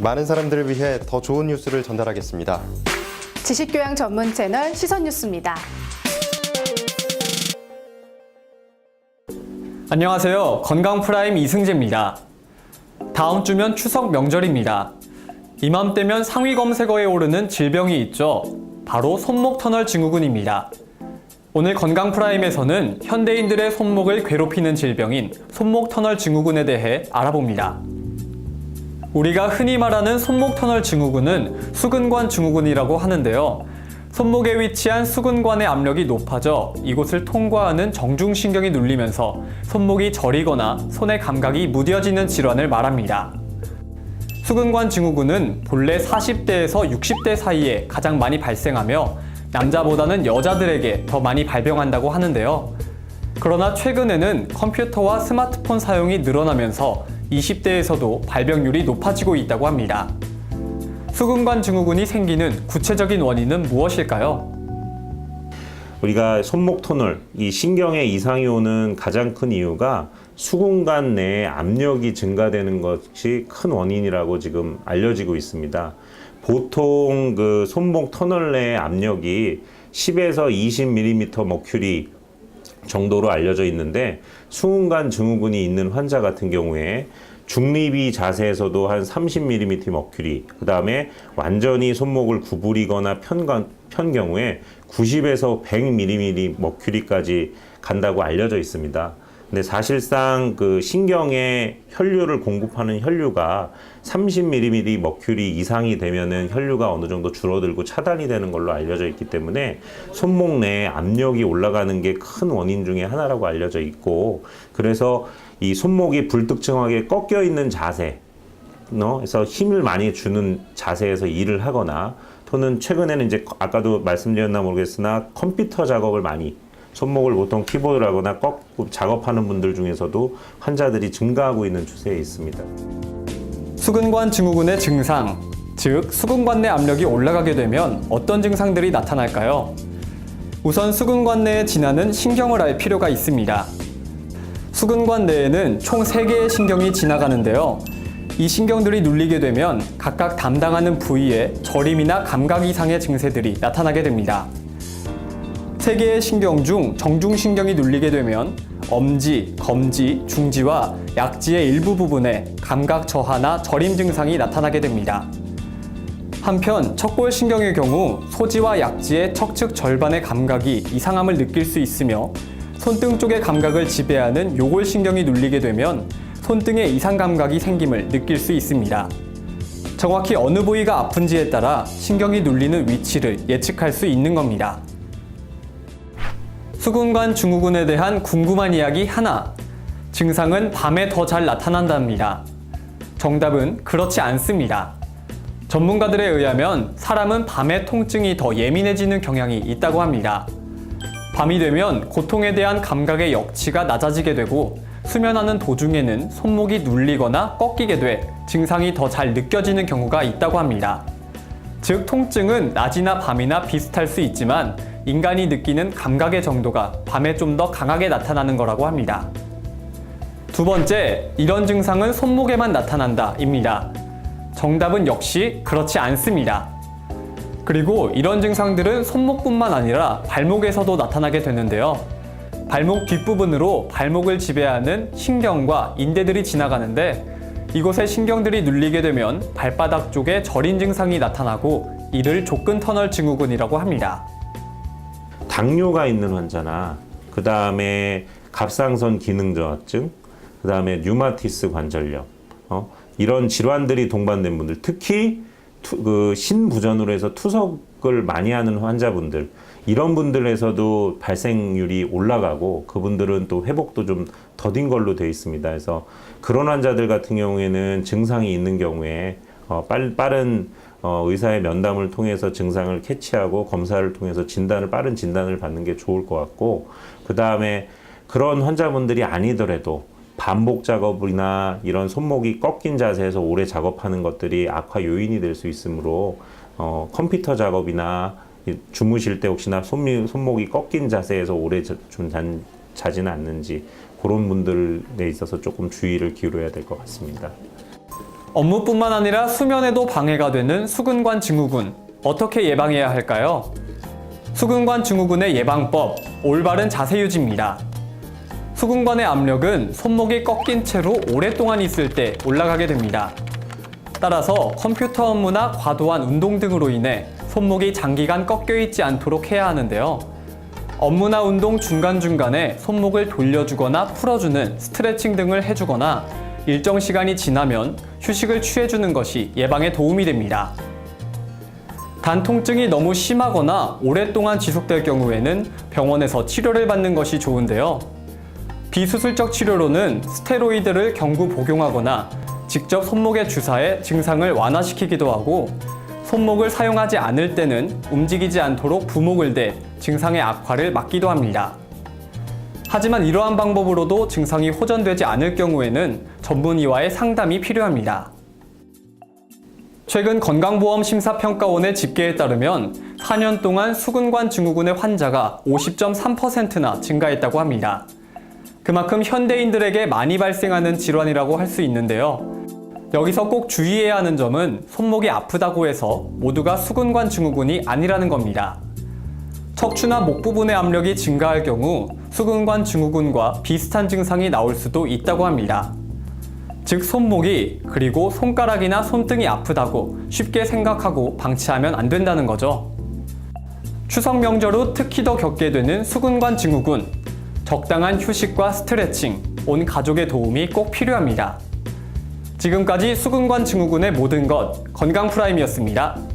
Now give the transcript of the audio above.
많은 사람들을 위해 더 좋은 뉴스를 전달하겠습니다. 지식교양 전문 채널 시선뉴스입니다. 안녕하세요. 건강프라임 이승재입니다. 다음 주면 추석 명절입니다. 이맘때면 상위 검색어에 오르는 질병이 있죠. 바로 손목터널 증후군입니다. 오늘 건강프라임에서는 현대인들의 손목을 괴롭히는 질병인 손목터널 증후군에 대해 알아봅니다. 우리가 흔히 말하는 손목터널 증후군은 수근관 증후군이라고 하는데요. 손목에 위치한 수근관의 압력이 높아져 이곳을 통과하는 정중신경이 눌리면서 손목이 저리거나 손의 감각이 무뎌지는 질환을 말합니다. 수근관 증후군은 본래 40대에서 60대 사이에 가장 많이 발생하며 남자보다는 여자들에게 더 많이 발병한다고 하는데요. 그러나 최근에는 컴퓨터와 스마트폰 사용이 늘어나면서 20대에서도 발병률이 높아지고 있다고 합니다. 수근관 증후군이 생기는 구체적인 원인은 무엇일까요? 우리가 손목 터널, 이 신경에 이상이 오는 가장 큰 이유가 수근관 내에 압력이 증가되는 것이 큰 원인이라고 지금 알려지고 있습니다. 보통 그 손목 터널 내의 압력이 10에서 20mm 머큐리 정도로 알려져 있는데, 수근관 증후군이 있는 환자 같은 경우에 중립이 자세에서도 한 30mm 머큐리, 그 다음에 완전히 손목을 구부리거나 편 경우에 90에서 100mm 머큐리까지 간다고 알려져 있습니다. 근데 사실상 그 신경에 혈류를 공급하는 혈류가 30mm 머큐리 이상이 되면은 혈류가 어느 정도 줄어들고 차단이 되는 걸로 알려져 있기 때문에 손목 내에 압력이 올라가는 게 큰 원인 중에 하나라고 알려져 있고, 그래서 이 손목이 불특정하게 꺾여 있는 자세에서 힘을 많이 주는 자세에서 일을 하거나, 또는 최근에는 이제 아까도 말씀드렸나 모르겠으나 컴퓨터 작업을 많이, 손목을 보통 키보드를 하거나 꺾고 작업하는 분들 중에서도 환자들이 증가하고 있는 추세에 있습니다. 수근관 증후군의 증상, 즉 수근관 내 압력이 올라가게 되면 어떤 증상들이 나타날까요? 우선 수근관 내에 지나는 신경을 알 필요가 있습니다. 수근관 내에는 총 3개의 신경이 지나가는데요. 이 신경들이 눌리게 되면 각각 담당하는 부위에 저림이나 감각 이상의 증세들이 나타나게 됩니다. 3개의 신경 중 정중신경이 눌리게 되면 엄지, 검지, 중지와 약지의 일부 부분에 감각 저하나 저림 증상이 나타나게 됩니다. 한편 척골신경의 경우 소지와 약지의 척측 절반의 감각이 이상함을 느낄 수 있으며, 손등 쪽의 감각을 지배하는 요골신경이 눌리게 되면 손등에 이상 감각이 생김을 느낄 수 있습니다. 정확히 어느 부위가 아픈지에 따라 신경이 눌리는 위치를 예측할 수 있는 겁니다. 수근관 증후군에 대한 궁금한 이야기 하나. 증상은 밤에 더 잘 나타난답니다. 정답은 그렇지 않습니다. 전문가들에 의하면 사람은 밤에 통증이 더 예민해지는 경향이 있다고 합니다. 밤이 되면 고통에 대한 감각의 역치가 낮아지게 되고, 수면하는 도중에는 손목이 눌리거나 꺾이게 돼 증상이 더 잘 느껴지는 경우가 있다고 합니다. 즉, 통증은 낮이나 밤이나 비슷할 수 있지만 인간이 느끼는 감각의 정도가 밤에 좀 더 강하게 나타나는 거라고 합니다. 두 번째, 이런 증상은 손목에만 나타난다입니다. 정답은 역시 그렇지 않습니다. 그리고 이런 증상들은 손목뿐만 아니라 발목에서도 나타나게 되는데요. 발목 뒷부분으로 발목을 지배하는 신경과 인대들이 지나가는데, 이곳에 신경들이 눌리게 되면 발바닥 쪽에 저린 증상이 나타나고 이를 족근터널 증후군이라고 합니다. 당뇨가 있는 환자나 그 다음에 갑상선 기능 저하증, 그 다음에 류마티스 관절염, 이런 질환들이 동반된 분들, 특히 그 신부전으로 해서 투석을 많이 하는 환자분들, 이런 분들에서도 발생률이 올라가고 그분들은 또 회복도 좀 더딘 걸로 되어 있습니다. 그래서 그런 환자들 같은 경우에는 증상이 있는 경우에 빠른 의사의 면담을 통해서 증상을 캐치하고 검사를 통해서 빠른 진단을 받는 게 좋을 것 같고, 그 다음에 그런 환자분들이 아니더라도 반복 작업이나 이런 손목이 꺾인 자세에서 오래 작업하는 것들이 악화 요인이 될 수 있으므로 컴퓨터 작업이나 주무실 때 혹시나 손목이 꺾인 자세에서 오래 자지는 않는지, 그런 분들에 있어서 조금 주의를 기울여야 될 것 같습니다. 업무뿐만 아니라 수면에도 방해가 되는 수근관 증후군. 어떻게 예방해야 할까요? 수근관 증후군의 예방법, 올바른 자세 유지입니다. 수근관의 압력은 손목이 꺾인 채로 오랫동안 있을 때 올라가게 됩니다. 따라서 컴퓨터 업무나 과도한 운동 등으로 인해 손목이 장기간 꺾여 있지 않도록 해야 하는데요. 업무나 운동 중간중간에 손목을 돌려주거나 풀어주는 스트레칭 등을 해주거나 일정 시간이 지나면 휴식을 취해주는 것이 예방에 도움이 됩니다. 단 통증이 너무 심하거나 오랫동안 지속될 경우에는 병원에서 치료를 받는 것이 좋은데요. 비수술적 치료로는 스테로이드를 경구 복용하거나 직접 손목에 주사해 증상을 완화시키기도 하고, 손목을 사용하지 않을 때는 움직이지 않도록 부목을 대 증상의 악화를 막기도 합니다. 하지만 이러한 방법으로도 증상이 호전되지 않을 경우에는 전문의와의 상담이 필요합니다. 최근 건강보험심사평가원의 집계에 따르면 4년 동안 수근관 증후군의 환자가 50.3%나 증가했다고 합니다. 그만큼 현대인들에게 많이 발생하는 질환이라고 할 수 있는데요. 여기서 꼭 주의해야 하는 점은 손목이 아프다고 해서 모두가 수근관 증후군이 아니라는 겁니다. 척추나 목 부분의 압력이 증가할 경우 수근관 증후군과 비슷한 증상이 나올 수도 있다고 합니다. 즉 손목이 그리고 손가락이나 손등이 아프다고 쉽게 생각하고 방치하면 안 된다는 거죠. 추석 명절 후 특히 더 겪게 되는 수근관 증후군, 적당한 휴식과 스트레칭, 온 가족의 도움이 꼭 필요합니다. 지금까지 수근관 증후군의 모든 것 건강프라임이었습니다.